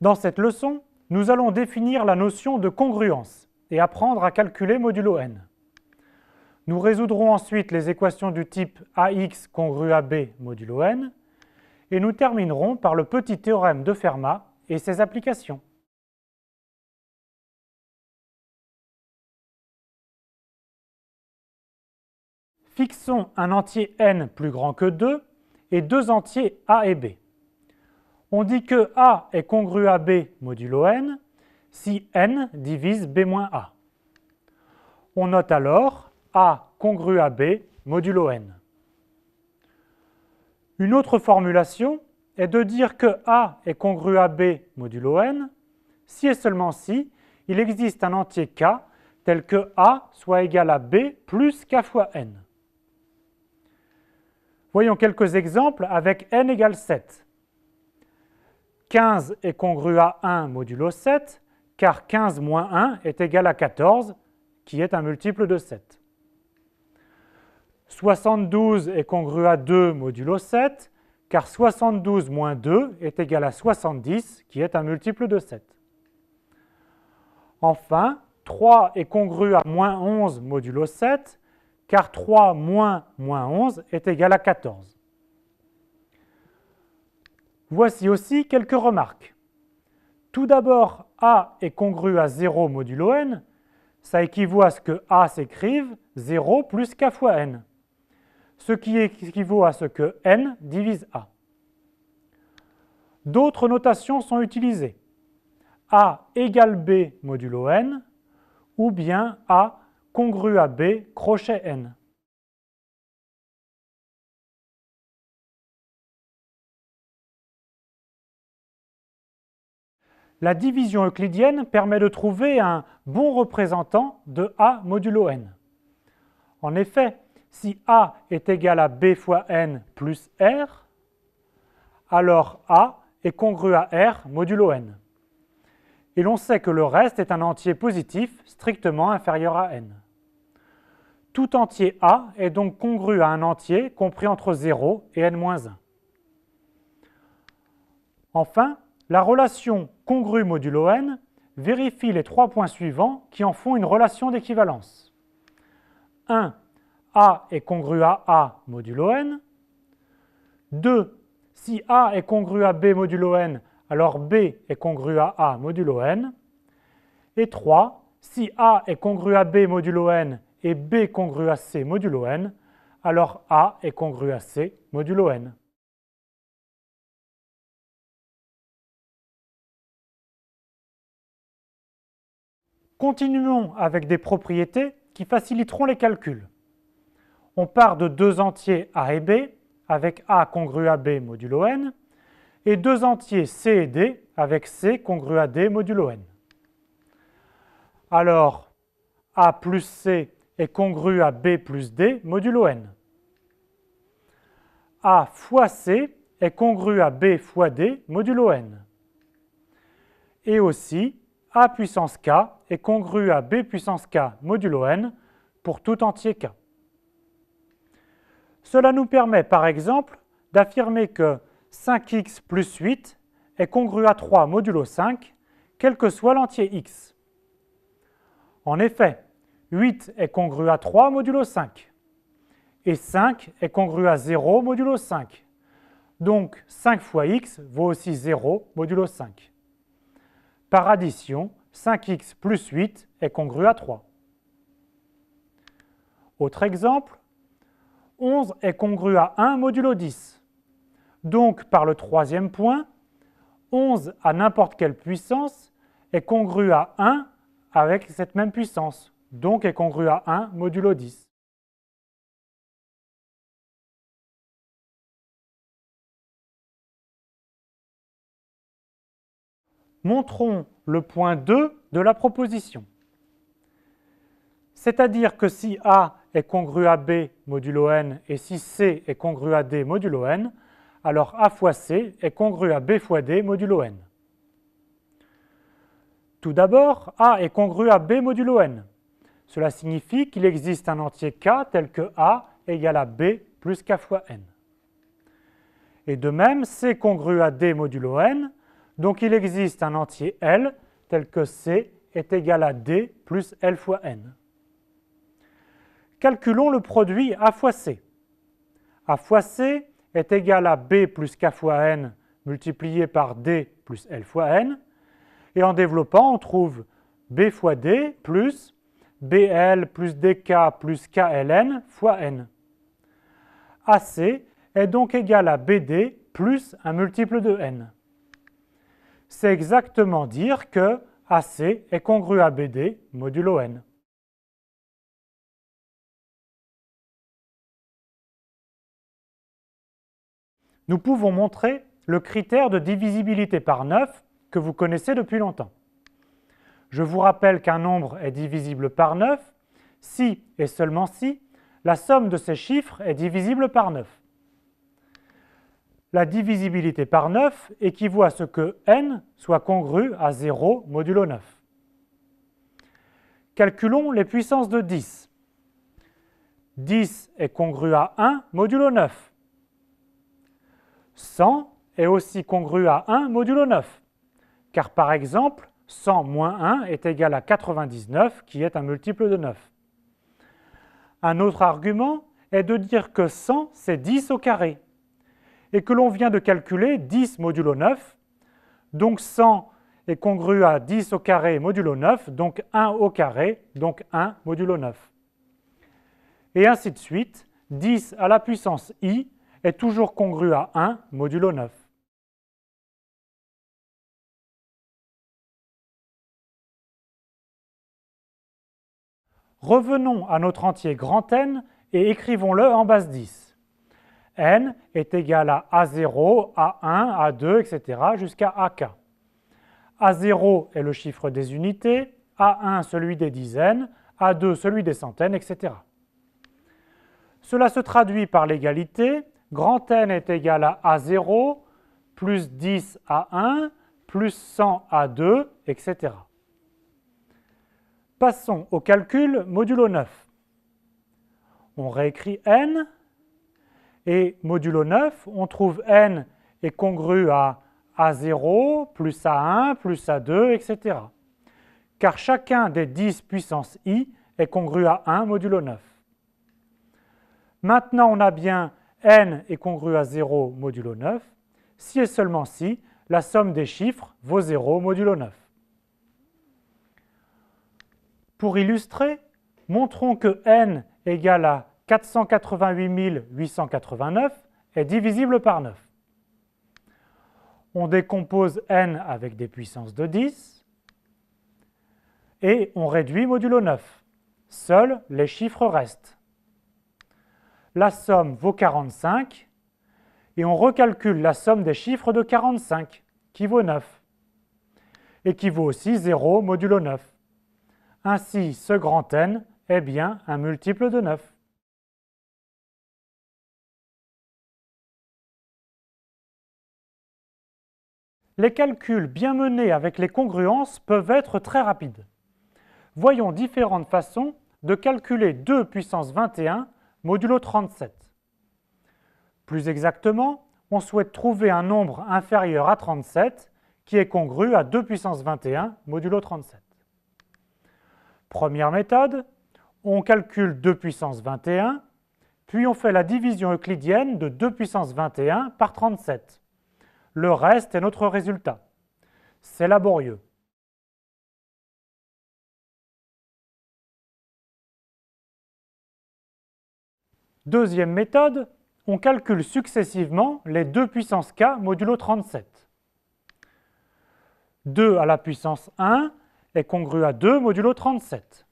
Dans cette leçon, nous allons définir la notion de congruence et apprendre à calculer modulo n. Nous résoudrons ensuite les équations du type AX congru à B modulo n et nous terminerons par le petit théorème de Fermat et ses applications. Fixons un entier n plus grand que 2 et deux entiers a et b. On dit que a est congru à b modulo n si n divise b moins a. On note alors a congru à b modulo n. Une autre formulation est de dire que a est congru à b modulo n si et seulement si il existe un entier k tel que a soit égal à b plus k fois n. Voyons quelques exemples avec n égale 7. 15 est congru à 1 modulo 7, car 15 moins 1 est égal à 14, qui est un multiple de 7. 72 est congru à 2 modulo 7, car 72 moins 2 est égal à 70, qui est un multiple de 7. Enfin, 3 est congru à moins 11 modulo 7, car 3 moins 11 est égal à 14. Voici aussi quelques remarques. Tout d'abord, a est congru à 0 modulo n, ça équivaut à ce que a s'écrive 0 plus k fois n, ce qui équivaut à ce que n divise a. D'autres notations sont utilisées. A égale b modulo n, ou bien a congru à b crochet n. La division euclidienne permet de trouver un bon représentant de a modulo n. En effet, si a est égal à b fois n plus r, alors a est congru à r modulo n. Et l'on sait que le reste est un entier positif strictement inférieur à n. Tout entier a est donc congru à un entier compris entre 0 et n-1. Enfin, la relation congru modulo n vérifie les trois points suivants qui en font une relation d'équivalence. 1. A est congru à a modulo n. 2. Si a est congru à b modulo n, alors b est congru à a modulo n. Et 3. Si a est congru à b modulo n et b congru à c modulo n, alors a est congru à c modulo n. Continuons avec des propriétés qui faciliteront les calculs. On part de deux entiers a et b, avec a congru à b modulo n, et deux entiers c et d, avec c congru à d modulo n. Alors, a plus c est congru à b plus d modulo n. A fois c est congru à b fois d modulo n. Et aussi, a puissance k est congru à b puissance k modulo n pour tout entier k. Cela nous permet par exemple d'affirmer que 5x plus 8 est congru à 3 modulo 5, quel que soit l'entier x. En effet, 8 est congru à 3 modulo 5, et 5 est congru à 0 modulo 5. Donc 5 fois x vaut aussi 0 modulo 5. Par addition, 5x plus 8 est congru à 3. Autre exemple, 11 est congru à 1 modulo 10. Donc, par le troisième point, 11 à n'importe quelle puissance est congru à 1 avec cette même puissance, donc est congru à 1 modulo 10. Montrons le point 2 de la proposition. C'est-à-dire que si a est congru à b modulo n et si c est congru à d modulo n, alors a fois c est congru à b fois d modulo n. Tout d'abord, a est congru à b modulo n. Cela signifie qu'il existe un entier k tel que a égale à b plus k fois n. Et de même, c congru à d modulo n, Donc il existe un entier L tel que C est égal à D plus L fois N. Calculons le produit A fois C. A fois C est égal à B plus K fois N multiplié par D plus L fois N. Et en développant, on trouve B fois D plus BL plus DK plus KLN fois N. AC est donc égal à BD plus un multiple de N. C'est exactement dire que AC est congru à BD modulo N. Nous pouvons montrer le critère de divisibilité par 9 que vous connaissez depuis longtemps. Je vous rappelle qu'un nombre est divisible par 9 si et seulement si la somme de ces chiffres est divisible par 9. La divisibilité par 9 équivaut à ce que n soit congru à 0 modulo 9. Calculons les puissances de 10. 10 est congru à 1 modulo 9. 100 est aussi congru à 1 modulo 9, car par exemple, 100 moins 1 est égal à 99, qui est un multiple de 9. Un autre argument est de dire que 100, c'est 10 au carré, et que l'on vient de calculer 10 modulo 9, donc 100 est congru à 10 au carré modulo 9, donc 1 au carré, donc 1 modulo 9. Et ainsi de suite, 10 à la puissance i est toujours congru à 1 modulo 9. Revenons à notre entier grand N et écrivons-le en base 10. N est égal à A0, A1, A2, etc. jusqu'à AK. A0 est le chiffre des unités, A1 celui des dizaines, A2 celui des centaines, etc. Cela se traduit par l'égalité, grand N est égal à A0, plus 10 A1, plus 100 A2, etc. Passons au calcul modulo 9. On réécrit n, et modulo 9, on trouve n est congru à A0, plus A1, plus A2, etc. Car chacun des 10 puissance i est congru à 1 modulo 9. Maintenant, on a bien n est congru à 0 modulo 9, si et seulement si la somme des chiffres vaut 0 modulo 9. Pour illustrer, montrons que n égale à 488 889 est divisible par 9. On décompose n avec des puissances de 10 et on réduit modulo 9. Seuls les chiffres restent. La somme vaut 45 et on recalcule la somme des chiffres de 45 qui vaut 9 et qui vaut aussi 0 modulo 9. Ainsi, ce grand N est bien un multiple de 9. Les calculs bien menés avec les congruences peuvent être très rapides. Voyons différentes façons de calculer 2 puissance 21 modulo 37. Plus exactement, on souhaite trouver un nombre inférieur à 37 qui est congru à 2 puissance 21 modulo 37. Première méthode, on calcule 2 puissance 21, puis on fait la division euclidienne de 2 puissance 21 par 37. Le reste est notre résultat. C'est laborieux. Deuxième méthode, on calcule successivement les 2 puissance k modulo 37. 2 à la puissance 1 est congru à 2 modulo 37.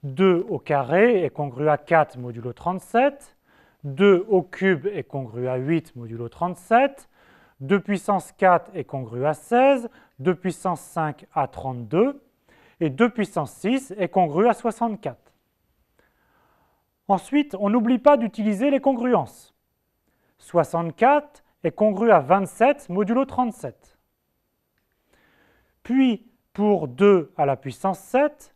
2 au carré est congru à 4 modulo 37. 2 au cube est congru à 8 modulo 37. 2 puissance 4 est congru à 16. 2 puissance 5 à 32. Et 2 puissance 6 est congru à 64. Ensuite, on n'oublie pas d'utiliser les congruences. 64 est congru à 27 modulo 37. Puis, pour 2 à la puissance 7,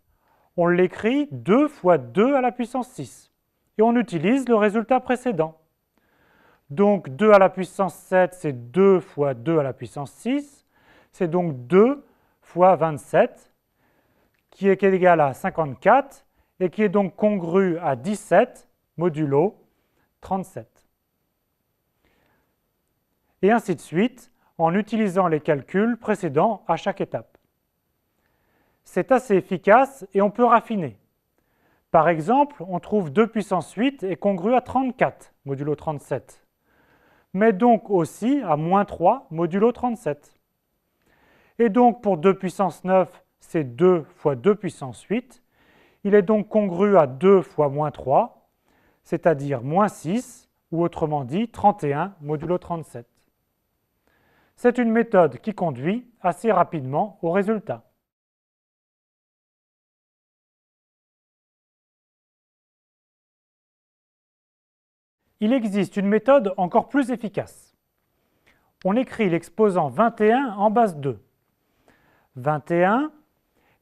on l'écrit 2 fois 2 à la puissance 6. Et on utilise le résultat précédent. Donc 2 à la puissance 7, c'est 2 fois 2 à la puissance 6. c'est donc 2 fois 27, qui est égal à 54, et qui est donc congru à 17 modulo 37. Et ainsi de suite, en utilisant les calculs précédents à chaque étape. C'est assez efficace et on peut raffiner. Par exemple, on trouve 2 puissance 8 est congru à 34 modulo 37, mais donc aussi à moins 3 modulo 37. Et donc pour 2 puissance 9, c'est 2 fois 2 puissance 8. Il est donc congru à 2 fois moins 3, c'est-à-dire moins 6, ou autrement dit 31 modulo 37. C'est une méthode qui conduit assez rapidement au résultat. Il existe une méthode encore plus efficace. On écrit l'exposant 21 en base 2. 21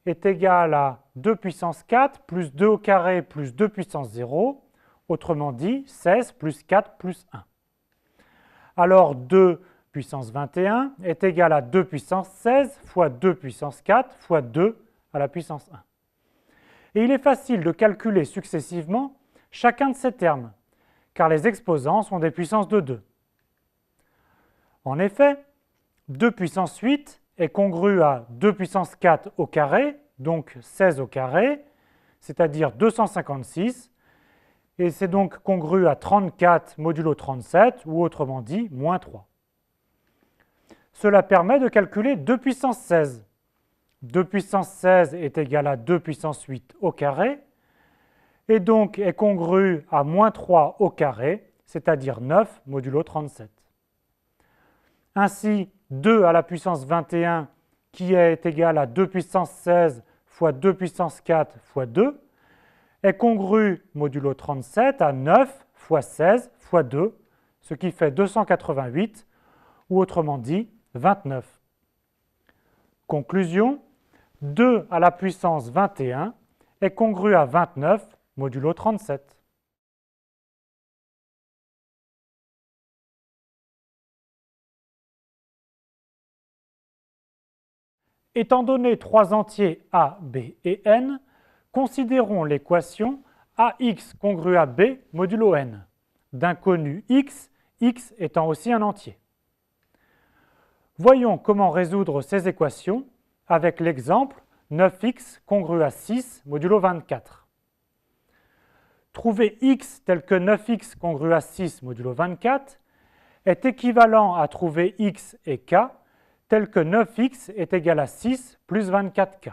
est égal à 2 puissance 4 plus 2 au carré plus 2 puissance 0, autrement dit 16 plus 4 plus 1. Alors 2 puissance 21 est égal à 2 puissance 16 fois 2 puissance 4 fois 2 à la puissance 1. Et il est facile de calculer successivement chacun de ces termes, car les exposants sont des puissances de 2. En effet, 2 puissance 8 est congru à 2 puissance 4 au carré, donc 16 au carré, c'est-à-dire 256, et c'est donc congru à 34 modulo 37, ou autrement dit, moins 3. Cela permet de calculer 2 puissance 16. 2 puissance 16 est égal à 2 puissance 8 au carré, et donc est congru à moins 3 au carré, c'est-à-dire 9 modulo 37. Ainsi, 2 à la puissance 21, qui est égal à 2 puissance 16 fois 2 puissance 4 fois 2, est congru modulo 37 à 9 fois 16 fois 2, ce qui fait 288, ou autrement dit 29. Conclusion, 2 à la puissance 21 est congru à 29 modulo 37. Étant donné trois entiers a, b et n, considérons l'équation ax congru à b modulo n, d'un connu x, x étant aussi un entier. Voyons comment résoudre ces équations avec l'exemple 9x congru à 6 modulo 24. Trouver x tel que 9x congru à 6 modulo 24 est équivalent à trouver x et k tel que 9x est égal à 6 plus 24k.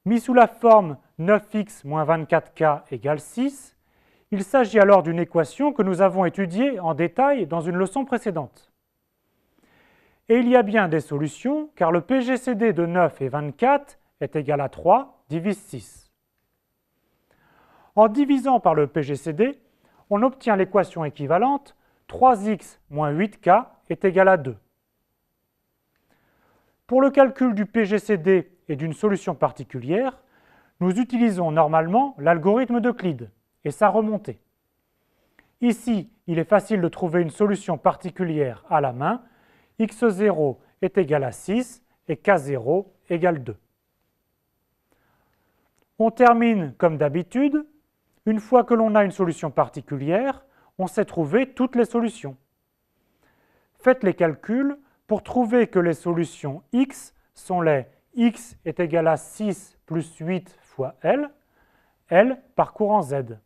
Mis sous la forme 9x moins 24k égale 6, il s'agit alors d'une équation que nous avons étudiée en détail dans une leçon précédente. Et il y a bien des solutions, car le PGCD de 9 et 24 est égal à 3 divise 6. En divisant par le PGCD, on obtient l'équation équivalente 3x moins 8k est égal à 2. Pour le calcul du PGCD et d'une solution particulière, nous utilisons normalement l'algorithme d'Euclide et sa remontée. Ici, il est facile de trouver une solution particulière à la main. x0 est égal à 6 et k0 égale 2. On termine comme d'habitude. Une fois que l'on a une solution particulière, on sait trouver toutes les solutions. Faites les calculs pour trouver que les solutions x sont les x est égal à 6 plus 8 fois L parcourt en z.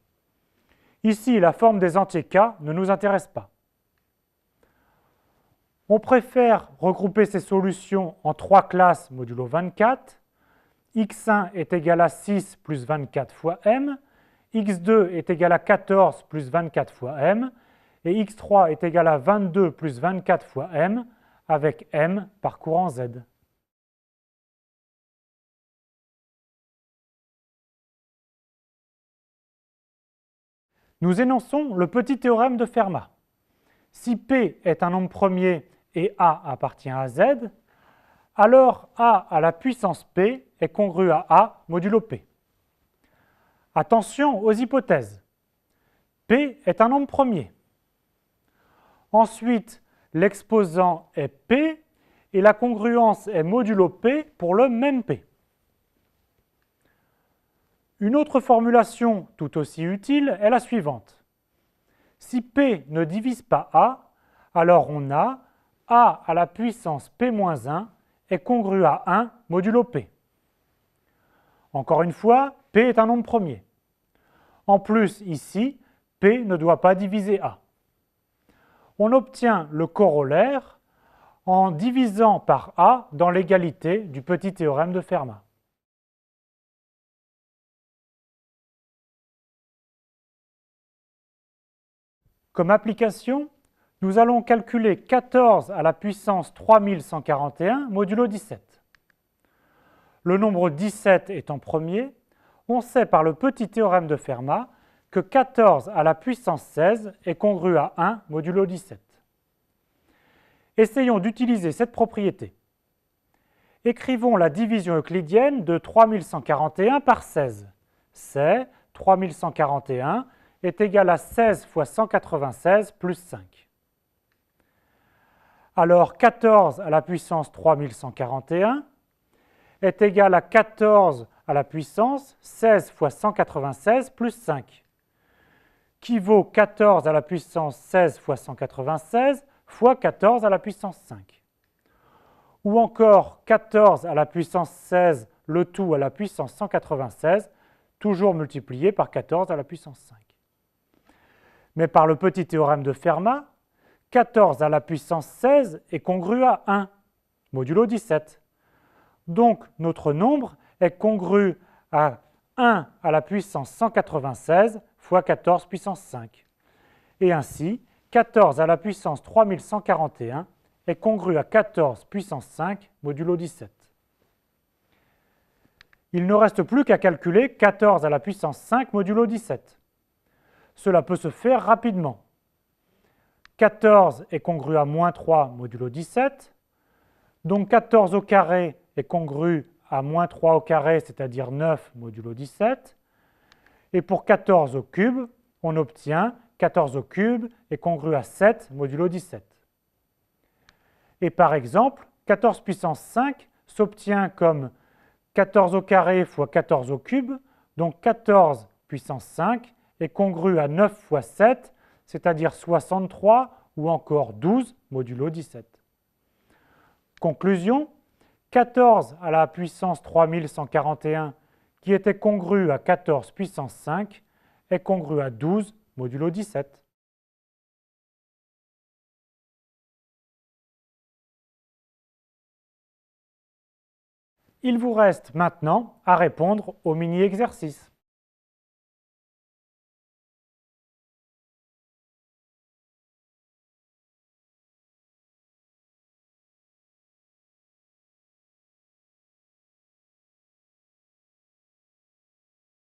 Ici, la forme des entiers k ne nous intéresse pas. On préfère regrouper ces solutions en trois classes modulo 24. x1 est égal à 6 plus 24 fois m, x2 est égal à 14 plus 24 fois m, et x3 est égal à 22 plus 24 fois m, avec m parcourant z. Nous énonçons le petit théorème de Fermat. Si P est un nombre premier et A appartient à Z, alors A à la puissance P est congru à A modulo P. Attention aux hypothèses. P est un nombre premier. Ensuite, l'exposant est P et la congruence est modulo P pour le même P. Une autre formulation tout aussi utile est la suivante. Si P ne divise pas A, alors on a A à la puissance P-1 est congru à 1 modulo P. Encore une fois, P est un nombre premier. En plus, ici, P ne doit pas diviser A. On obtient le corollaire en divisant par A dans l'égalité du petit théorème de Fermat. Comme application, nous allons calculer 14 à la puissance 3141 modulo 17. Le nombre 17 étant premier, on sait par le petit théorème de Fermat que 14 à la puissance 16 est congru à 1 modulo 17. Essayons d'utiliser cette propriété. Écrivons la division euclidienne de 3141 par 16. C'est 3141 est égal à 16 fois 196 plus 5. Alors 14 à la puissance 3141 est égal à 14 à la puissance 16 fois 196 plus 5, qui vaut 14 à la puissance 16 fois 196 fois 14 à la puissance 5. Ou encore 14 à la puissance 16, le tout à la puissance 196, toujours multiplié par 14 à la puissance 5. Mais par le petit théorème de Fermat, 14 à la puissance 16 est congru à 1, modulo 17. Donc notre nombre est congru à 1 à la puissance 196 fois 14 puissance 5. Et ainsi, 14 à la puissance 3141 est congru à 14 puissance 5 modulo 17. Il ne reste plus qu'à calculer 14 à la puissance 5 modulo 17. Cela peut se faire rapidement. 14 est congru à moins 3 modulo 17, donc 14 au carré est congru à moins 3 au carré, c'est-à-dire 9 modulo 17. Et pour 14 au cube, on obtient 14 au cube est congru à 7 modulo 17. Et par exemple, 14 puissance 5 s'obtient comme 14 au carré fois 14 au cube, donc 14 puissance 5 est congru à 9 fois 7, c'est-à-dire 63 ou encore 12 modulo 17. Conclusion, 14 à la puissance 3141 qui était congru à 14 puissance 5 est congru à 12 modulo 17. Il vous reste maintenant à répondre au mini-exercice.